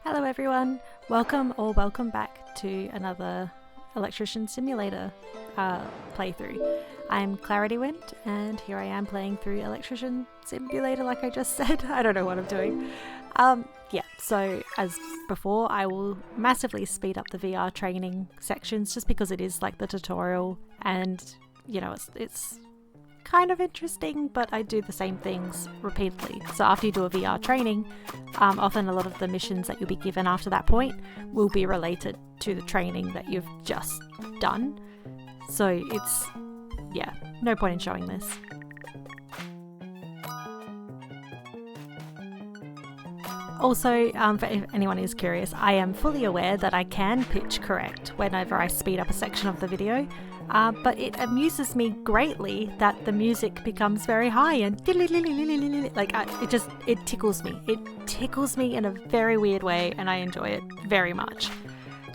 Hello everyone, welcome back to another Electrician Simulator playthrough. I'm Clarity Wind and here I am playing through Electrician Simulator like I just said. I don't know what I'm doing. So as before, I will massively speed up the VR training sections just because it is like the tutorial and you know it's kind of interesting, but I do the same things repeatedly. So after you do a VR training, often a lot of the missions that you'll be given after that point will be related to the training that you've just done. So it's, yeah, no point in showing this. Also, for if anyone is curious, I am fully aware that I can pitch correct whenever I speed up a section of the video, but it amuses me greatly that the music becomes very high and like it tickles me. It tickles me in a very weird way and I enjoy it very much.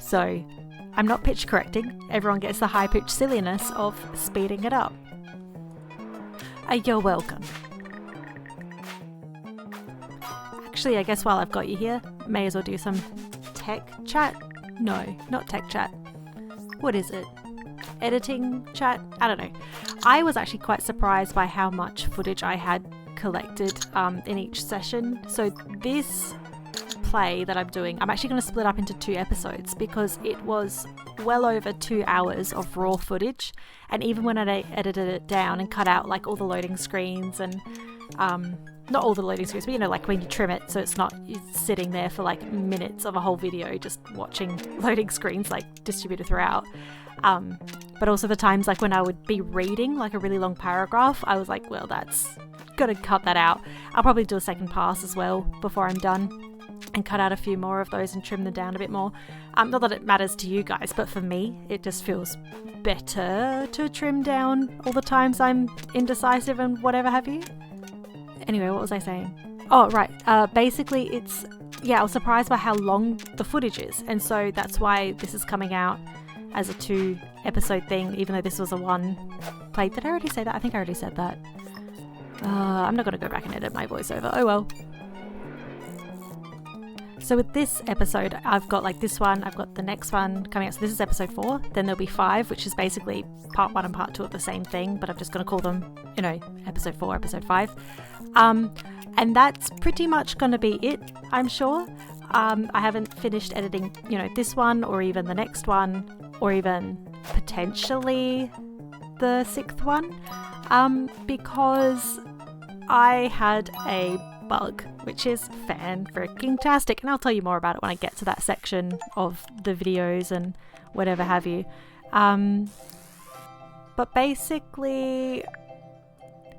So I'm not pitch correcting, everyone gets the high pitched silliness of speeding it up. You're welcome. Actually, I guess while I've got you here, may as well do some tech chat. No, not tech chat. What is it? Editing chat? I don't know. I was actually quite surprised by how much footage I had collected in each session. So this play that I'm doing, I'm actually going to split up into 2 episodes because it was well over 2 hours of raw footage. And even when I edited it down and cut out like all the loading screens and not all the loading screens, but you know, like when you trim it so it's not sitting there for like minutes of a whole video just watching loading screens like distributed throughout. But also the times like when I would be reading like a really long paragraph, I was like, well, that's gotta cut that out. I'll probably do a second pass as well before I'm done and cut out a few more of those and trim them down a bit more. Not that it matters to you guys, but for me, it just feels better to trim down all the times I'm indecisive and whatever have you. Anyway, what was I saying? Oh, right. Basically, I was surprised by how long the footage is. And so that's why this is coming out as a 2 episode thing, even though this was a 1 play. Did I already say that? I think I already said that. I'm not going to go back and edit my voiceover. Oh well. So with this episode, I've got like this one, I've got the next one coming out. So this is episode 4. Then there'll be 5, which is basically part 1 and part 2 of the same thing, but I'm just going to call them, you know, episode 4, episode 5. And that's pretty much going to be it, I'm sure. I haven't finished editing, you know, this one or even the next one or even potentially the 6th one, because I had a bug, which is fan-freaking-tastic, and I'll tell you more about it when I get to that section of the videos and whatever have you. But basically,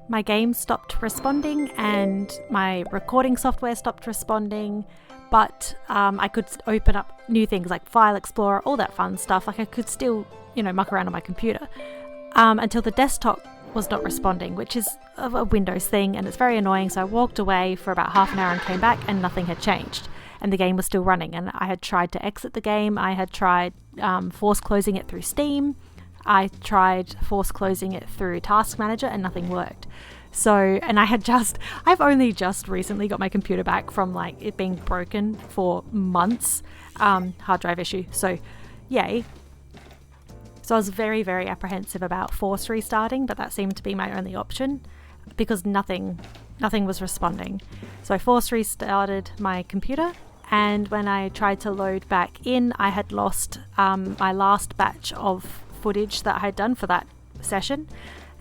my game stopped responding and my recording software stopped responding, but I could open up new things like File Explorer, all that fun stuff. Like I could still, you know, muck around on my computer until the desktop was not responding, which is a Windows thing and it's very annoying. So I walked away for about half an hour and came back and nothing had changed and the game was still running, and I had tried to exit the game. I had tried force closing it through Steam. I tried force closing it through Task Manager and nothing worked. So, and I've only just recently got my computer back from like it being broken for months, hard drive issue. So yay. So I was very, very apprehensive about force restarting, but that seemed to be my only option because nothing was responding. So I force restarted my computer, and when I tried to load back in, I had lost my last batch of footage that I had done for that session.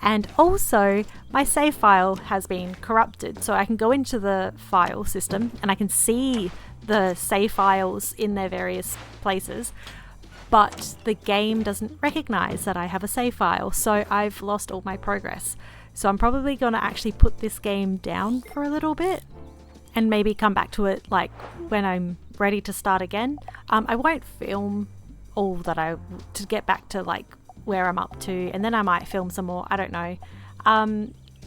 And also my save file has been corrupted. So I can go into the file system and I can see the save files in their various places, but the game doesn't recognize that I have a save file, so I've lost all my progress. So I'm probably going to actually put this game down for a little bit and maybe come back to it like when I'm ready to start again. I won't film all that to get back to like where I'm up to, and then I might film some more, I don't know.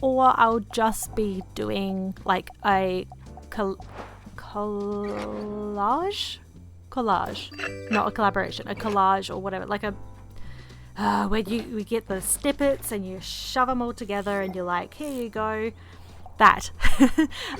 Or I'll just be doing like a collage, not a collaboration, a collage or whatever, like a where we get the snippets and you shove them all together and you're like, here you go, that.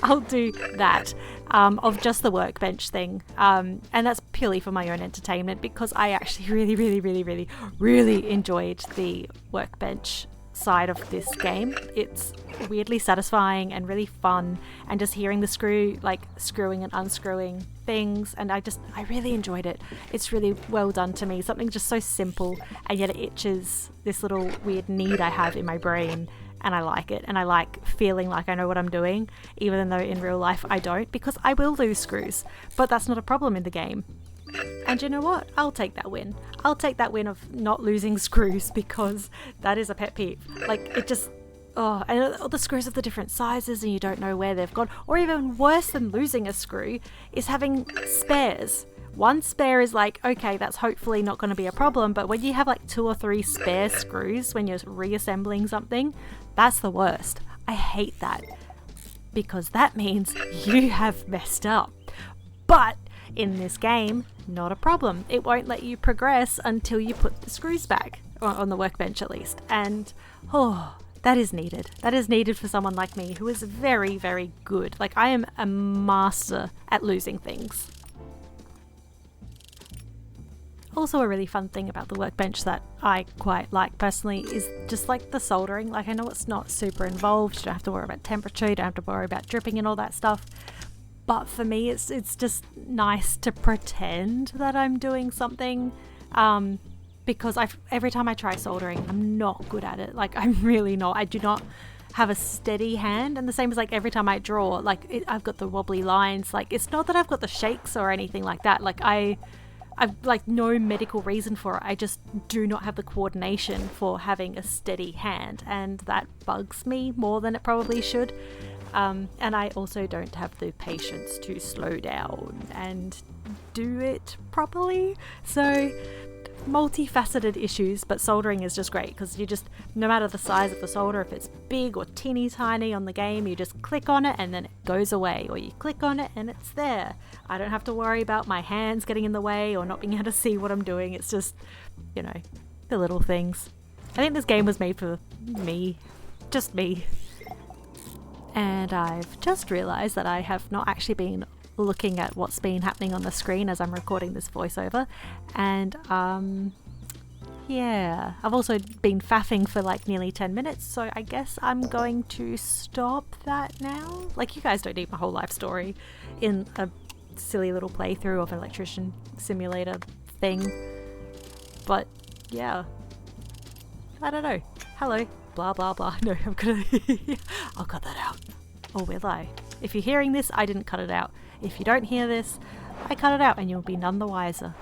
I'll do that of just the workbench thing. And that's purely for my own entertainment, because I actually really enjoyed the workbench side of this game. It's weirdly satisfying and really fun, and just hearing the screwing and unscrewing things, and I really enjoyed it. It's really well done to me. Something just so simple, and yet it itches this little weird need I have in my brain, and I like it, and I like feeling like I know what I'm doing, even though in real life I don't, because I will lose screws, but that's not a problem in the game. And you know what? I'll take that win. I'll take that win of not losing screws, because that is a pet peeve. Like, it just... Oh, and all the screws of the different sizes and you don't know where they've gone. Or even worse than losing a screw is having spares. One spare is like, okay, that's hopefully not going to be a problem, but when you have like 2 or 3 spare screws when you're reassembling something, that's the worst. I hate that, because that means you have messed up. But in this game, not a problem. It won't let you progress until you put the screws back, or on the workbench at least. And that is needed. That is needed for someone like me who is very good. Like, I am a master at losing things. Also, a really fun thing about the workbench that I quite like personally is just like the soldering. Like, I know it's not super involved, you don't have to worry about temperature, you don't have to worry about dripping and all that stuff. But for me, it's just nice to pretend that I'm doing something, because every time I try soldering, I'm not good at it. Like, I'm really not. I do not have a steady hand, and the same as like every time I draw, like I've got the wobbly lines. Like, it's not that I've got the shakes or anything like that. Like, I've like no medical reason for it. I just do not have the coordination for having a steady hand, and that bugs me more than it probably should. And I also don't have the patience to slow down and do it properly. So, multifaceted issues, but soldering is just great, because you just, no matter the size of the solder, if it's big or teeny tiny on the game, you just click on it and then it goes away, or you click on it and it's there. I don't have to worry about my hands getting in the way or not being able to see what I'm doing. It's just, you know, the little things. I think this game was made for me. Just me. And I've just realised that I have not actually been looking at what's been happening on the screen as I'm recording this voiceover. And yeah, I've also been faffing for like nearly 10 minutes, so I guess I'm going to stop that now. Like, you guys don't need my whole life story in a silly little playthrough of an Electrician Simulator thing. But yeah, I don't know. Hello. Blah blah blah. No, I'm gonna I'll cut that out. Or will I? If you're hearing this, I didn't cut it out. If you don't hear this, I cut it out, and you'll be none the wiser.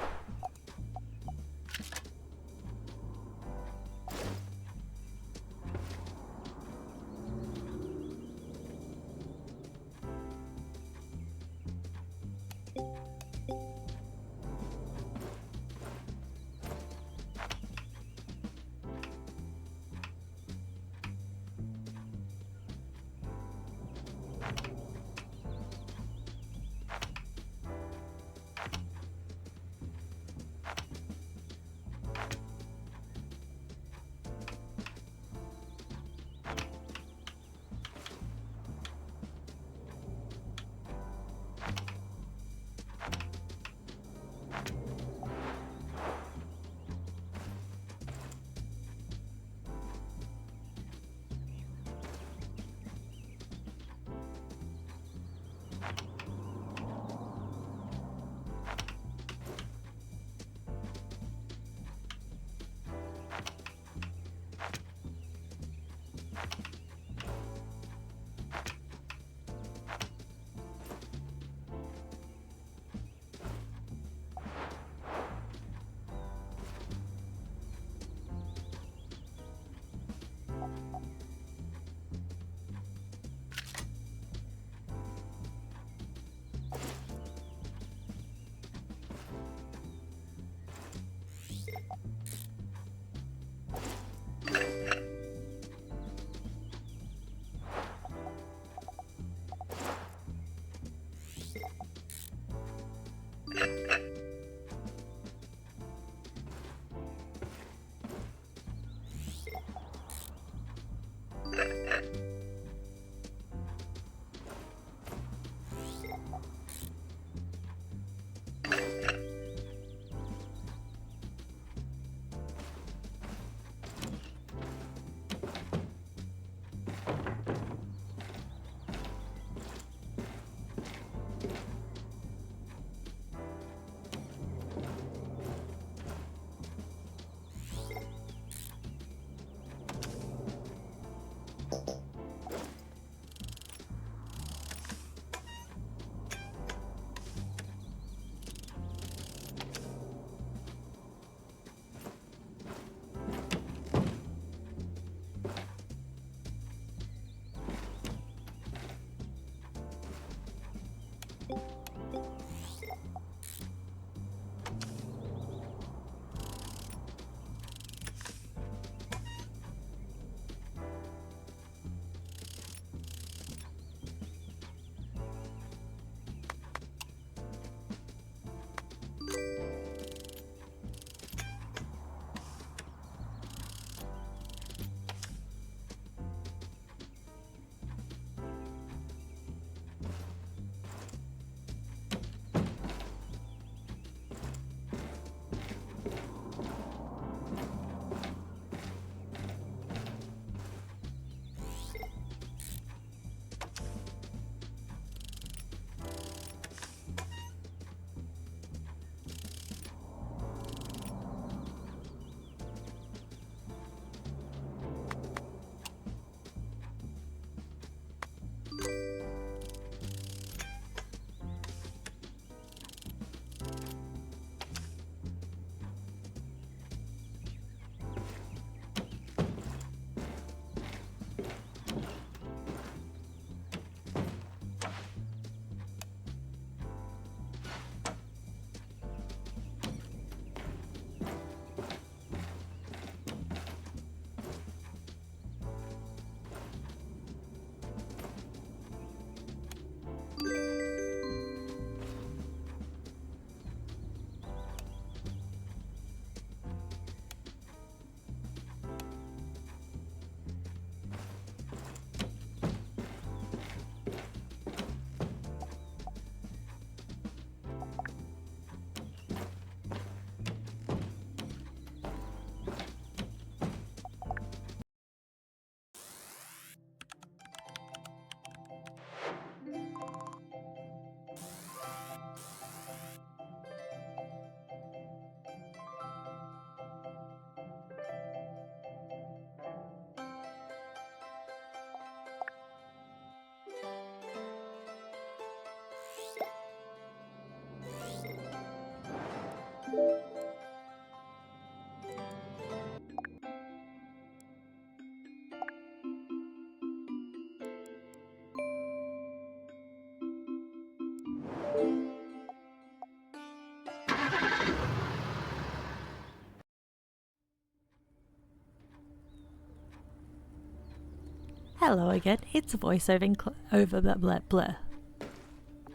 Hello again, it's voiceover over blah blah blah.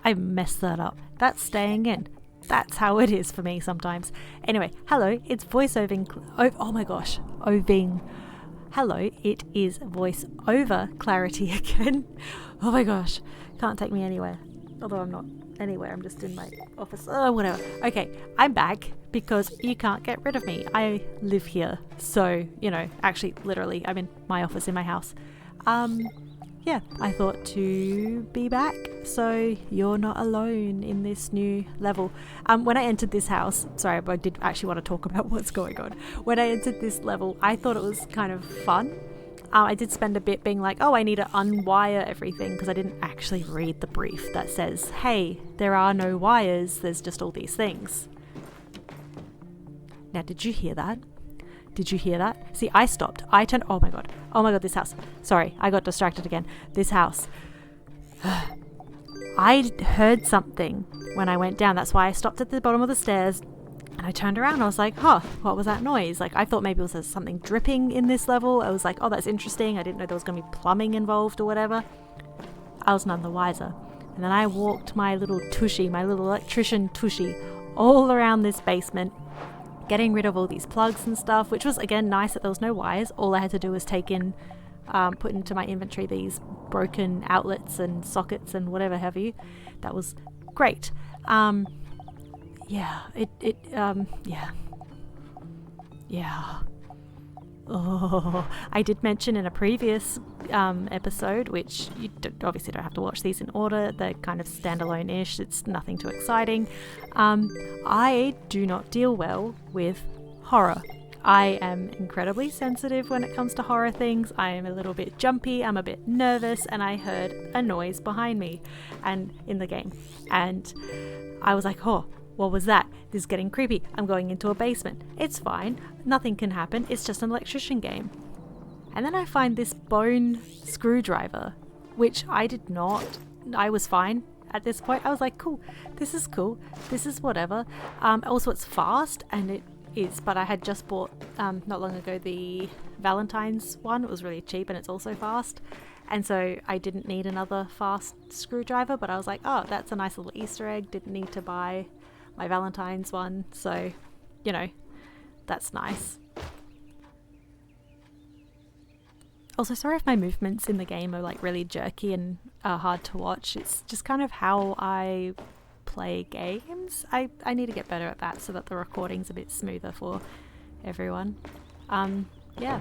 I messed that up. That's staying in. That's how it is for me sometimes. Anyway, hello, it's voiceover. Oh my gosh, oving. Hello, it is voiceover clarity again. Oh my gosh, can't take me anywhere. Although I'm not anywhere, I'm just in my office. Oh, whatever. Okay, I'm back because you can't get rid of me. I live here. So, you know, actually, literally, I'm in my office in my house. Yeah, I thought to be back so you're not alone in this new level. When I entered this house, sorry, but I did actually want to talk about what's going on. When I entered this level, I thought it was kind of fun. I did spend a bit being like, oh, I need to unwire everything because I didn't actually read the brief that says, hey, there are no wires, there's just all these things. Now, did you hear that? Did you hear that? See, I stopped. I turned. Oh my god, this house. Sorry, I got distracted again. This house. I heard something when I went down. That's why I stopped at the bottom of the stairs and I turned around. I was like, huh, what was that noise? Like, I thought maybe it was something dripping in this level. I was like, oh, that's interesting. I didn't know there was going to be plumbing involved or whatever. I was none the wiser. And then I walked my little tushy, my little electrician tushy, all around this basement, getting rid of all these plugs and stuff, which was again nice that there was no wires. All I had to do was take in, put into my inventory these broken outlets and sockets and whatever have you. That was great. Yeah. Oh, I did mention in a previous episode, which you obviously don't have to watch these in order, they're kind of standalone-ish, it's nothing too exciting. I do not deal well with horror. I am incredibly sensitive when it comes to horror things. I am a little bit jumpy, I'm a bit nervous, and I heard a noise behind me and in the game. And I was like, oh, what was that? This is getting creepy. I'm going into a basement. It's fine. Nothing can happen. It's just an electrician game. And then I find this bone screwdriver, which I did not. I was fine at this point. I was like, cool. This is cool. This is whatever. Also, it's fast, and it is. But I had just bought, not long ago, the Valentine's one. It was really cheap, and it's also fast. And so I didn't need another fast screwdriver, but I was like, oh, that's a nice little Easter egg. Didn't need to buy my Valentine's one, so, you know, that's nice. Also, sorry if my movements in the game are like really jerky and hard to watch. It's just kind of how I play games. I need to get better at that so that the recording's a bit smoother for everyone. Yeah.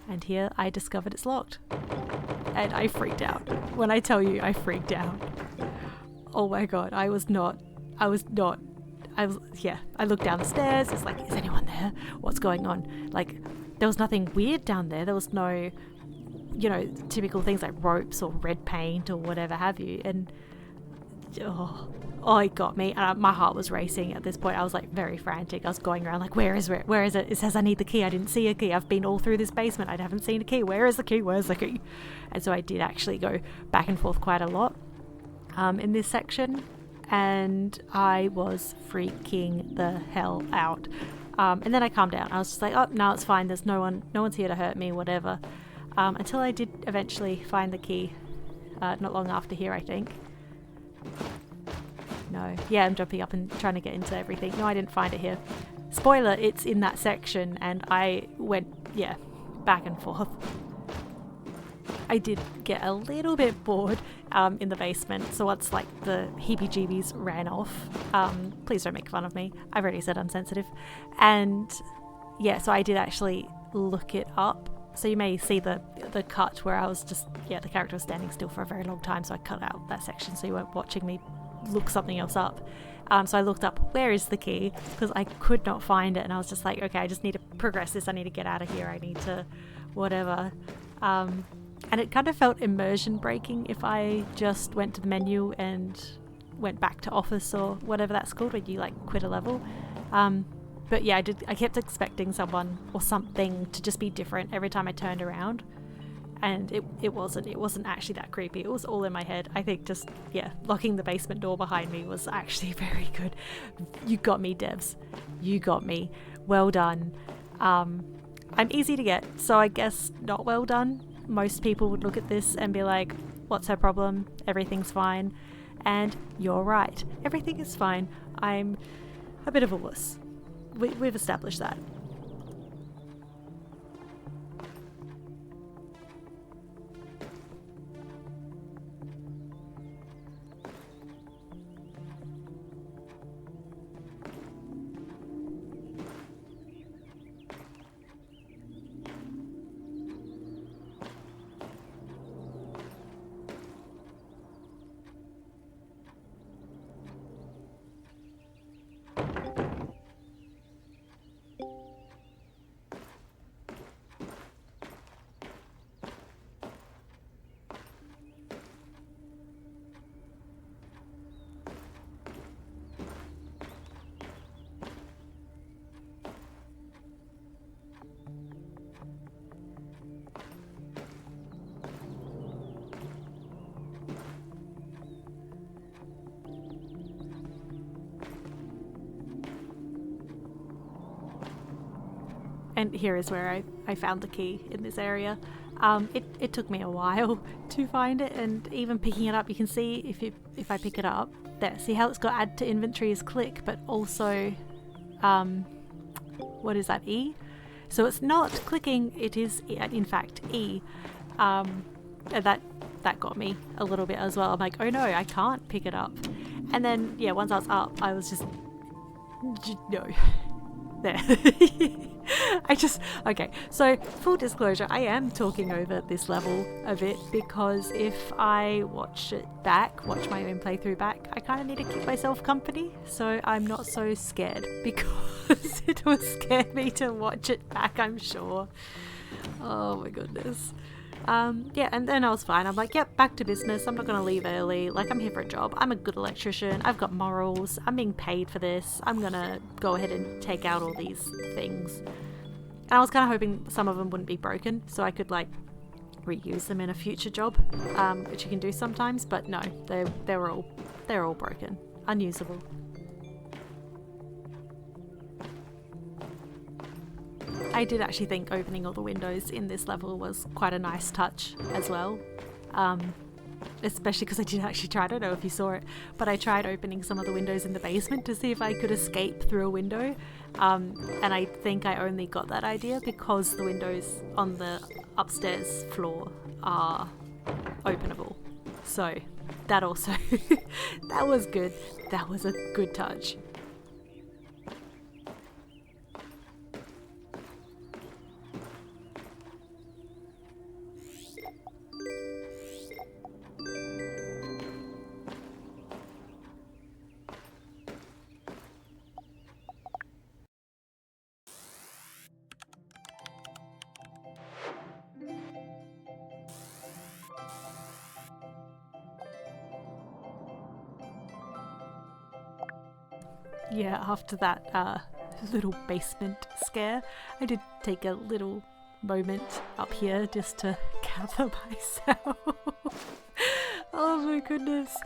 And here I discovered it's locked. And I freaked out. When I tell you I freaked out. Oh my god, I looked down the stairs. It's like, is anyone there? What's going on? Like, there was nothing weird down there. There was no, you know, typical things like ropes or red paint or whatever have you. And it got me. My heart was racing at this point. I was like very frantic. I was going around like, where is it? Where is it? It says I need the key. I didn't see a key. I've been all through this basement. I haven't seen a key. Where is the key? Where's the key? And so I did actually go back and forth quite a lot in this section. And I was freaking the hell out. And then I calmed down. I was just like, oh, no, it's fine. There's no one's here to hurt me, whatever. Until I did eventually find the key, not long after here, I think. No. Yeah, I'm jumping up and trying to get into everything. No, I didn't find it here. Spoiler, it's in that section, and I went, back and forth. I did get a little bit bored in the basement, so once like the heebie-jeebies ran off, please don't make fun of me, I've already said I'm sensitive, and yeah, so I did actually look it up, so you may see the cut where I was just, the character was standing still for a very long time, so I cut out that section so you weren't watching me look something else up. So I looked up, where is the key, because I could not find it, and I was just like, okay, I just need to progress this, I need to get out of here, I need to whatever. And it kind of felt immersion breaking if I just went to the menu and went back to office or whatever that's called when you like quit a level. But yeah, I kept expecting someone or something to just be different every time I turned around. And it wasn't actually that creepy. It was all in my head. I think just, locking the basement door behind me was actually very good. You got me, devs. You got me. Well done. I'm easy to get, so I guess not well done. most people would look at this and be like, what's her problem? Everything's fine. And you're right. Everything is fine. I'm a bit of a wuss. We've established that. And here is where I found the key in this area. It took me a while to find it, and even picking it up, you can see if I pick it up, there, see how it's got add to inventory is click, but also, what is that, E? So it's not clicking, it is in fact E. That got me a little bit as well. I'm like, oh no, I can't pick it up. And then, yeah, once I was up, I was just, no. There. Okay, so full disclosure, I am talking over this level a bit because if I watch my own playthrough back, I kind of need to keep myself company, so I'm not so scared because it will scare me to watch it back, I'm sure. Oh my goodness. Yeah, and then I was fine. I'm like, yep, back to business. I'm not going to leave early. Like, I'm here for a job. I'm a good electrician. I've got morals. I'm being paid for this. I'm going to go ahead and take out all these things. And I was kind of hoping some of them wouldn't be broken, so I could, like, reuse them in a future job, which you can do sometimes. But no, they're all broken. Unusable. I did actually think opening all the windows in this level was quite a nice touch as well, especially because I did actually try, I don't know if you saw it, but I tried opening some of the windows in the basement to see if I could escape through a window, and I think I only got that idea because the windows on the upstairs floor are openable, so that also, that was good, that was a good touch. Yeah, after that little basement scare, I did take a little moment up here just to gather myself. Oh my goodness.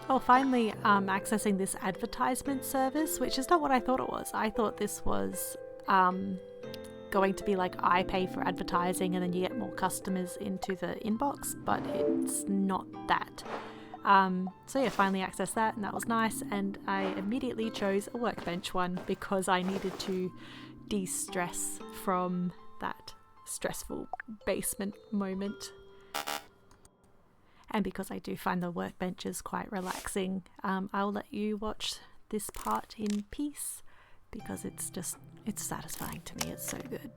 Oh, finally accessing this advertisement service, which is not what I thought it was. I thought this was going to be like I pay for advertising and then you get more customers into the inbox, but it's not that. So yeah, finally accessed that, and that was nice. And I immediately chose a workbench one because I needed to de-stress from that stressful basement moment. And because I do find the workbenches quite relaxing, I'll let you watch this part in peace because it's satisfying to me. It's so good.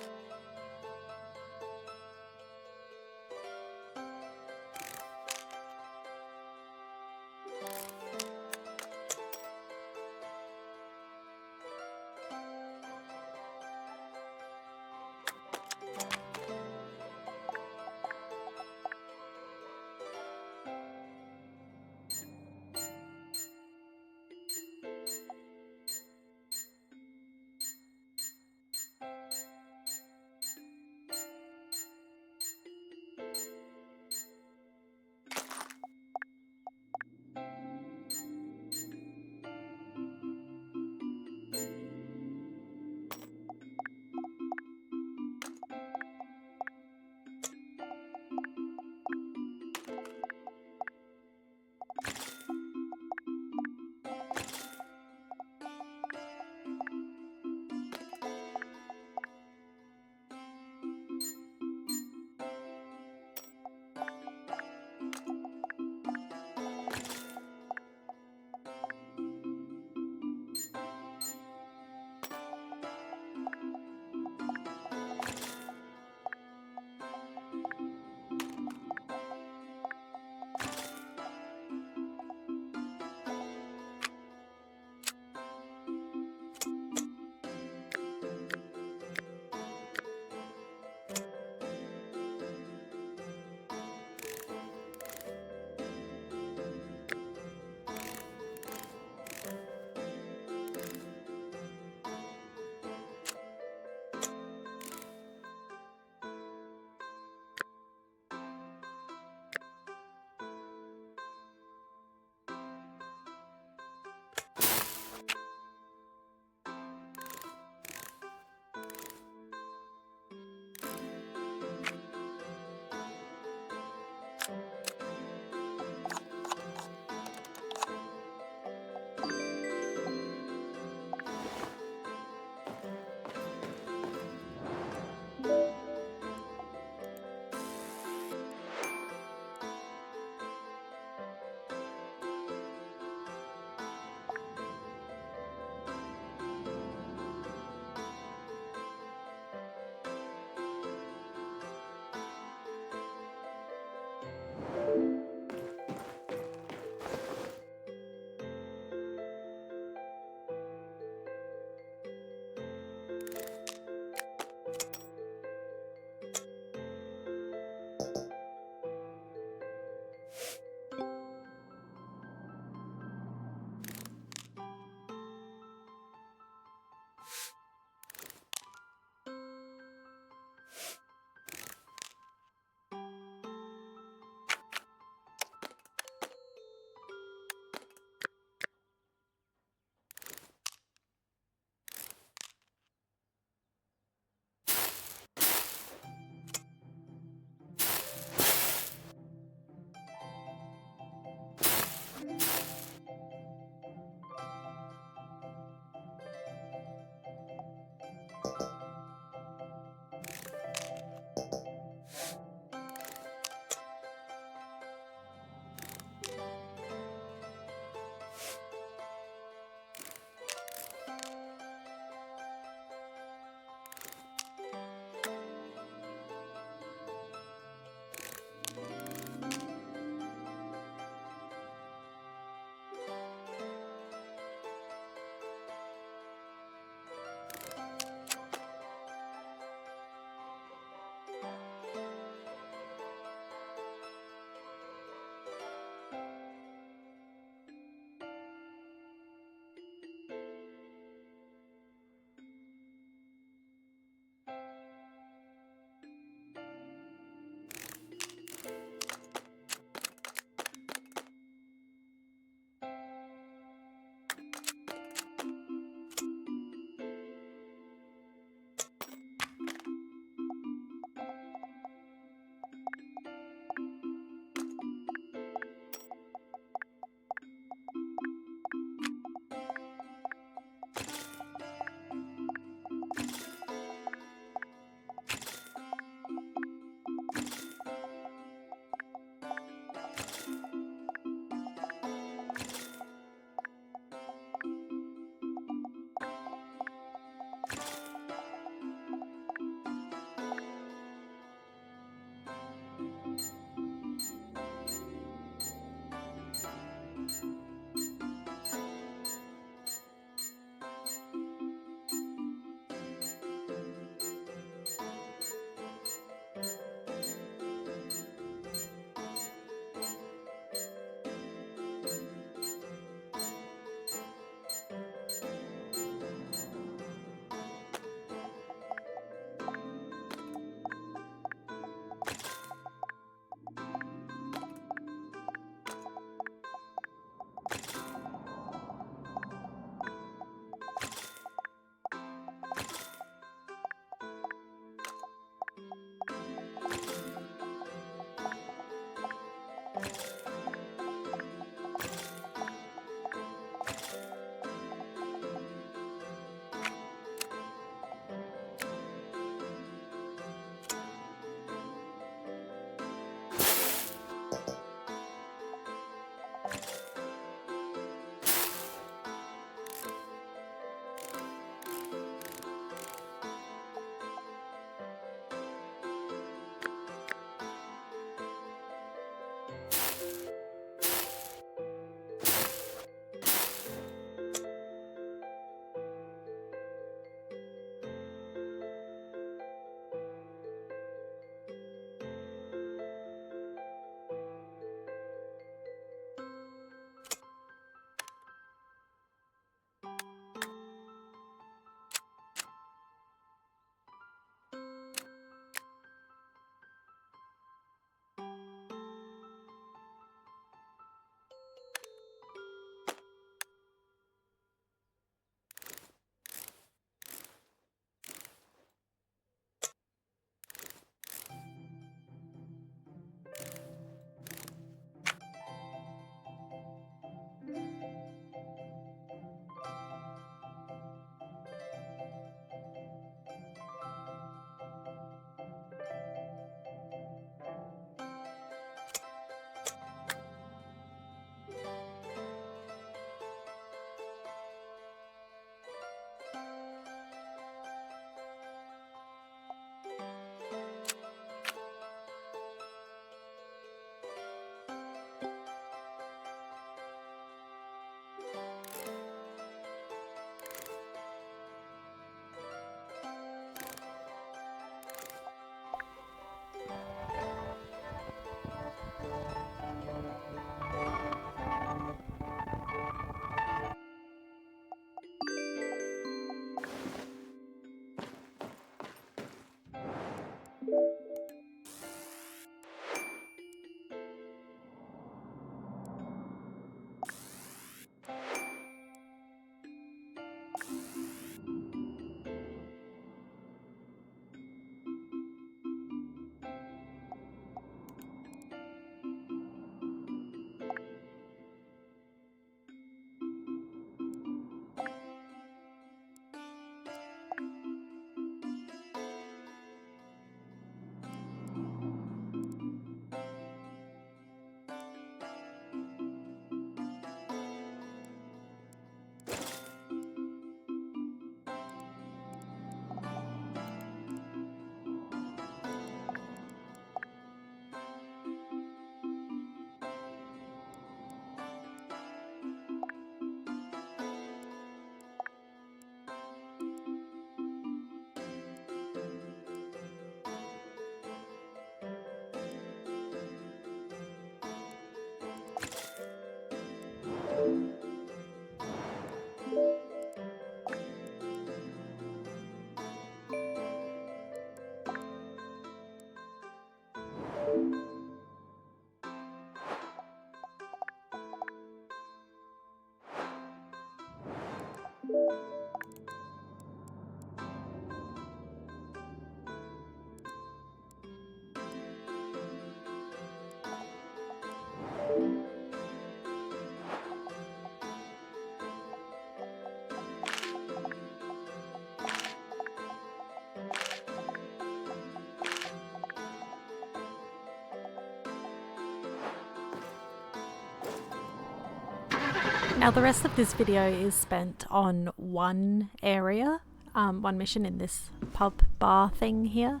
Now the rest of this video is spent on one area, one mission in this pub bar thing here.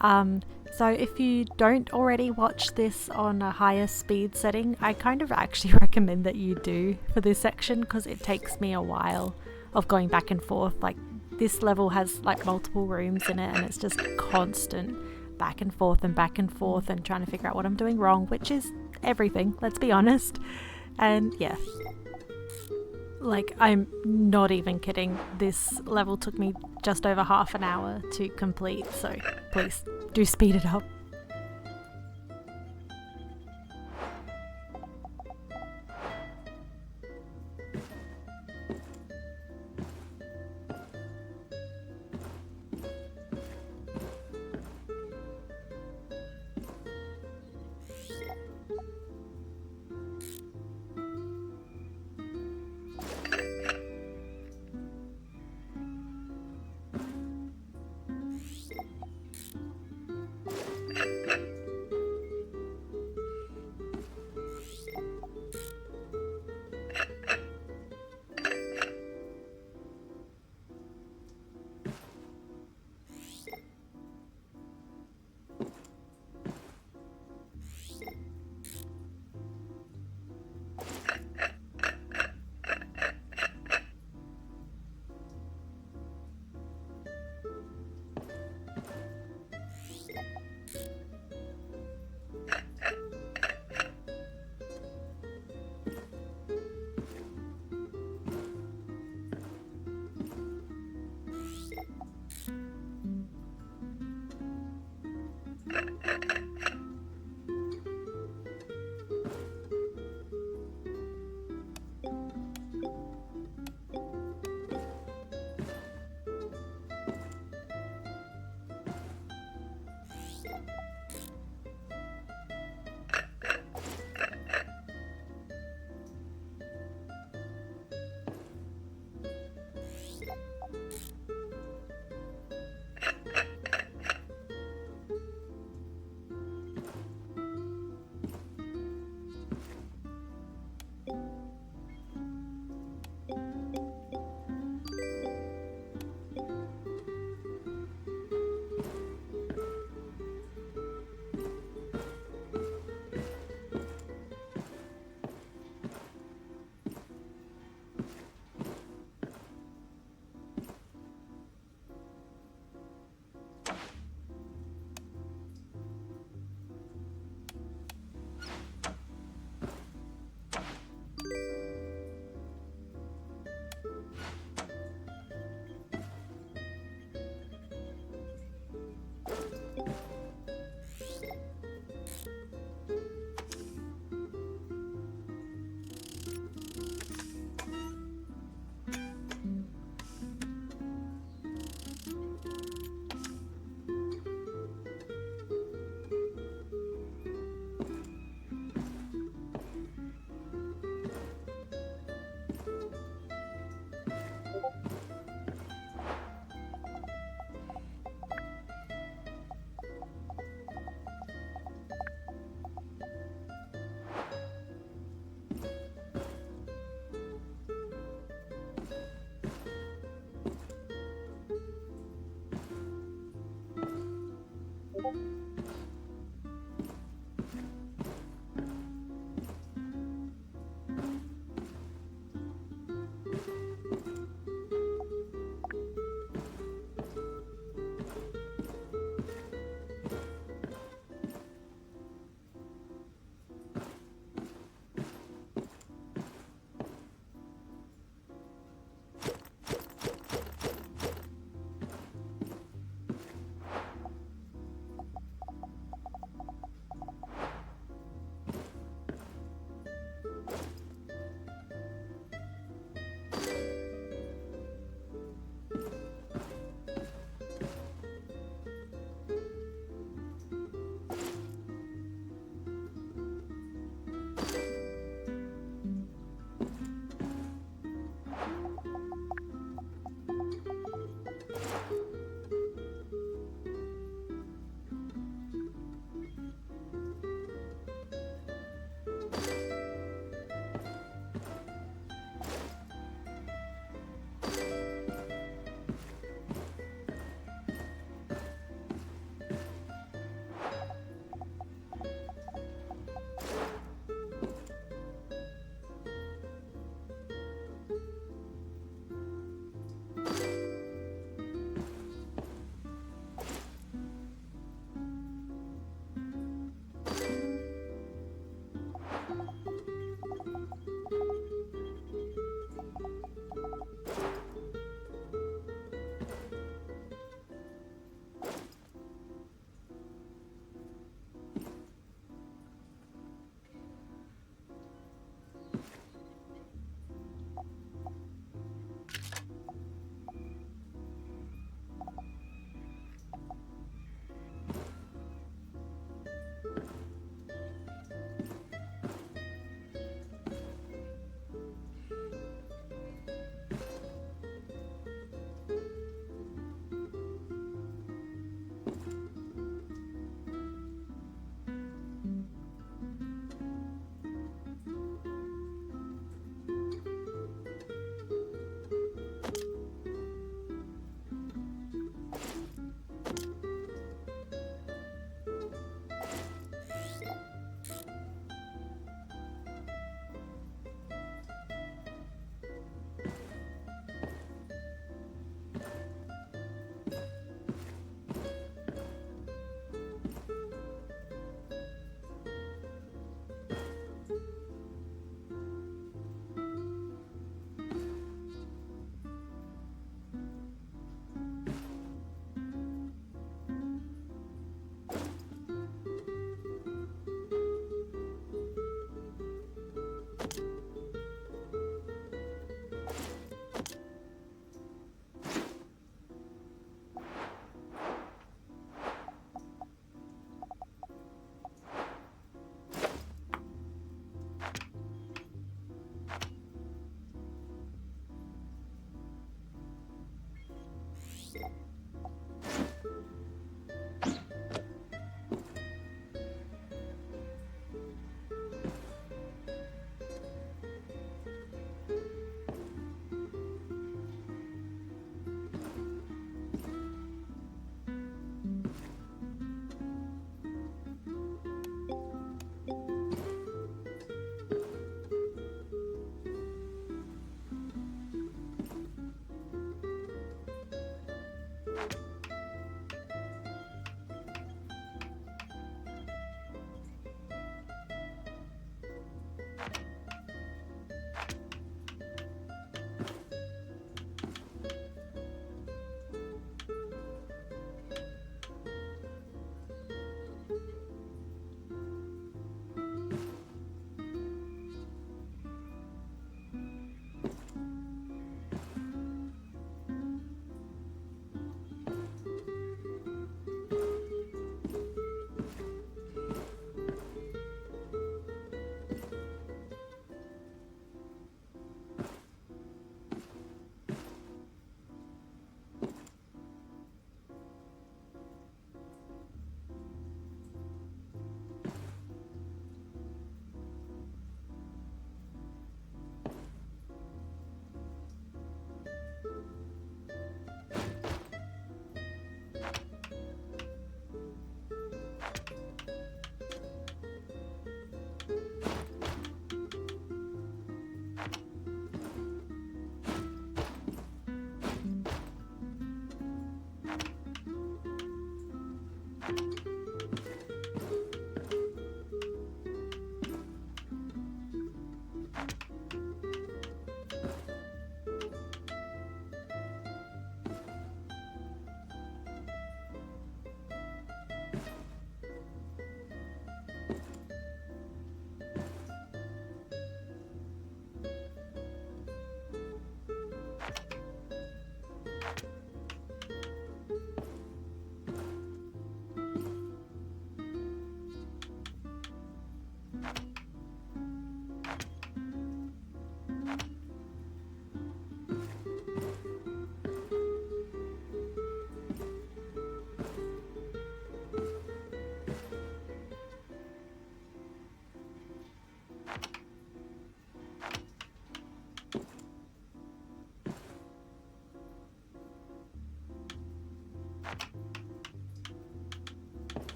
So if you don't already watch this on a higher speed setting, I kind of actually recommend that you do for this section, because it takes me a while of going back and forth. Like, this level has like multiple rooms in it, and it's just constant back and forth and trying to figure out what I'm doing wrong, which is everything, let's be honest. And yeah, like, I'm not even kidding, this level took me just over half an hour to complete, so please do speed it up.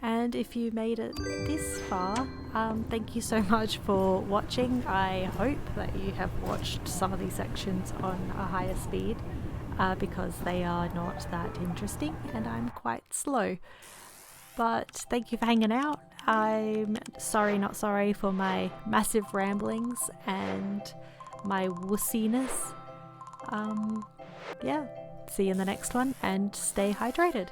And if you made it this far, thank you so much for watching. I hope that you have watched some of these sections on a higher speed because they are not that interesting and I'm quite slow. But thank you for hanging out. I'm sorry, not sorry for my massive ramblings and my wussiness. Yeah, see you in the next one and stay hydrated.